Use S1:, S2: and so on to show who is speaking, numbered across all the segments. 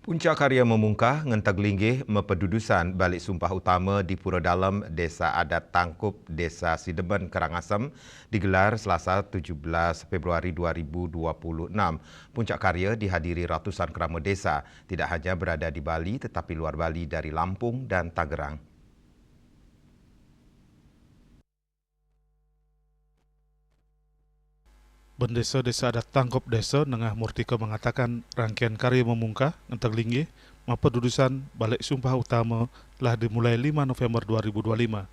S1: Puncak karya memungkah ngentag linggih mepedudusan balik sumpah utama di Pura Dalam Desa Adat Tangkup Desa Sidemen Karangasem digelar Selasa 17 Februari 2026. Puncak karya dihadiri ratusan kerama desa, tidak hanya berada di Bali tetapi luar Bali dari Lampung dan Tangerang.
S2: Bendesa Desa Adat Tangkup Desa Nengah Murtika mengatakan rangkaian karya memungkah ngentag linggih mapedudusan balik sumpah utama telah dimulai 5 November 2025.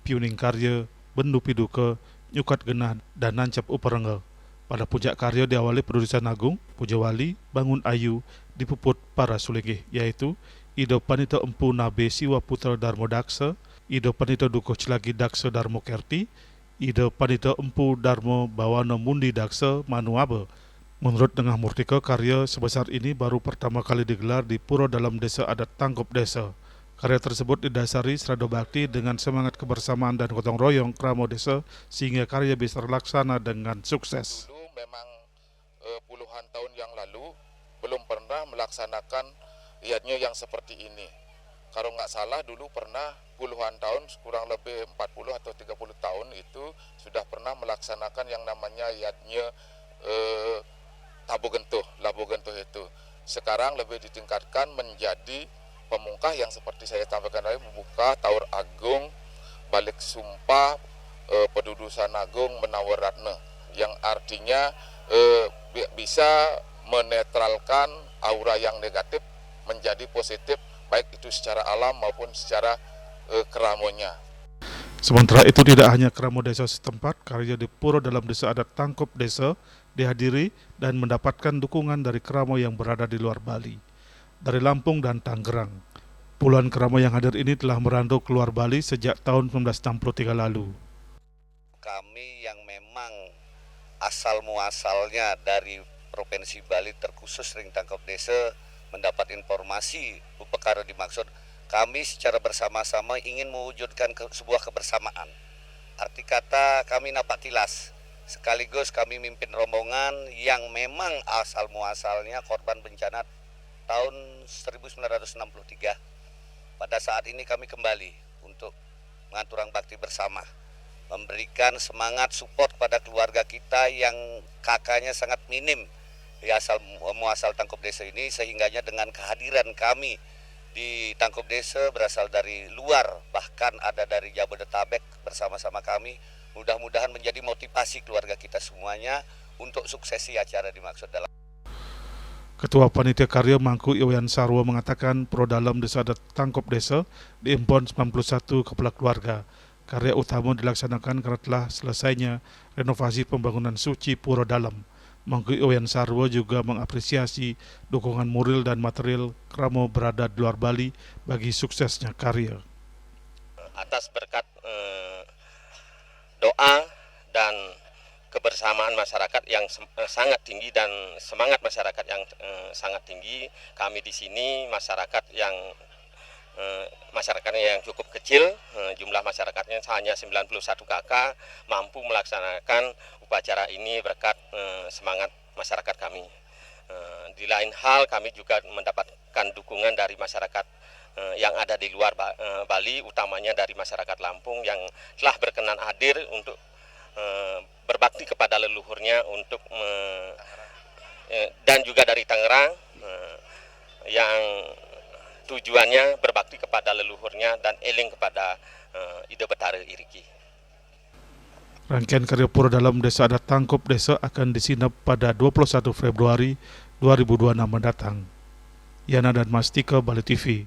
S2: Piuning karya bendu piduka nyukat genah dan nancap uperengga. Pada puncak karya diawali pedudusan agung, puja wali, bangun ayu, dipuput para sulinggih, yaitu Ido Panito Empu Nabe Siwa Putra Darmo Daksa, Ido Panito Dukuh Celagi Daksa Darmo Kerti, Ida Panita Empu Darmo Bawano Mundi Daksa Manuabe. Menurut Nengah Murtika, karya sebesar ini baru pertama kali digelar di Pura Dalam Desa Adat Tangkup Desa. Karya tersebut didasari serado bakti dengan semangat kebersamaan dan gotong royong kramo desa sehingga karya bisa terlaksana dengan sukses.
S3: Dulu memang puluhan tahun yang lalu belum pernah melaksanakan iadnya yang seperti ini. Kalau nggak salah dulu pernah puluhan tahun, kurang lebih 40 atau 30 tahun itu sudah pernah melaksanakan yang namanya yadnya Labu Gentuh itu. Sekarang lebih ditingkatkan menjadi pemungkah yang seperti saya sampaikan tadi, membuka Taur Agung, balik sumpah, pedudusan agung menawar ratna, yang artinya bisa menetralkan aura yang negatif menjadi positif, baik itu secara alam maupun secara keramonya.
S2: Sementara itu tidak hanya keramo desa setempat, karya di Pura Dalam Desa Adat Tangkup Desa dihadiri dan mendapatkan dukungan dari keramo yang berada di luar Bali, dari Lampung dan Tangerang. Puluhan keramo yang hadir ini telah merantau keluar Bali sejak tahun 1963 lalu.
S4: Kami yang memang asal muasalnya dari Provinsi Bali, terkhusus Ring Tangkup Desa, mendapat informasi perkara dimaksud, kami secara bersama-sama ingin mewujudkan sebuah kebersamaan. Arti kata kami napak tilas, sekaligus kami mimpin rombongan yang memang asal muasalnya korban bencana tahun 1963. Pada saat ini kami kembali untuk mengaturang bakti bersama, memberikan semangat support pada keluarga kita yang kakaknya sangat minim di asal muasal Tangkup Desa ini, sehingganya dengan kehadiran kami di Tangkup Desa berasal dari luar, bahkan ada dari Jabodetabek bersama-sama kami, mudah-mudahan menjadi motivasi keluarga kita semuanya untuk suksesi acara dimaksud dalam.
S2: Ketua Panitia Karya Mangku Iwayan Sarwo mengatakan Pura Dalam Desa Adat Tangkup Desa diimpon 91 kepala keluarga. Karya utama dilaksanakan karena telah selesainya renovasi pembangunan suci Pura Dalam. Mangku Iwayan Sarwo juga mengapresiasi dukungan moral dan material kramo berada di luar Bali bagi suksesnya karya.
S5: Atas berkat doa dan kebersamaan masyarakat yang sangat tinggi dan semangat masyarakat yang sangat tinggi, kami di sini masyarakatnya yang cukup kecil, jumlah masyarakatnya hanya 91 kakak, mampu melaksanakan upacara ini berkat semangat masyarakat kami. Di lain hal, kami juga mendapatkan dukungan dari masyarakat yang ada di luar Bali, utamanya dari masyarakat Lampung yang telah berkenan hadir untuk berbakti kepada leluhurnya dan juga dari Tangerang yang tujuannya berbakti kepada leluhurnya dan eling kepada Ida Betara Iriki.
S2: Rangkaian karya Pura Dalam Desa Adat Tangkup Desa akan disinap pada 21 Februari 2026 mendatang. Yana dan Mastika, Bali TV.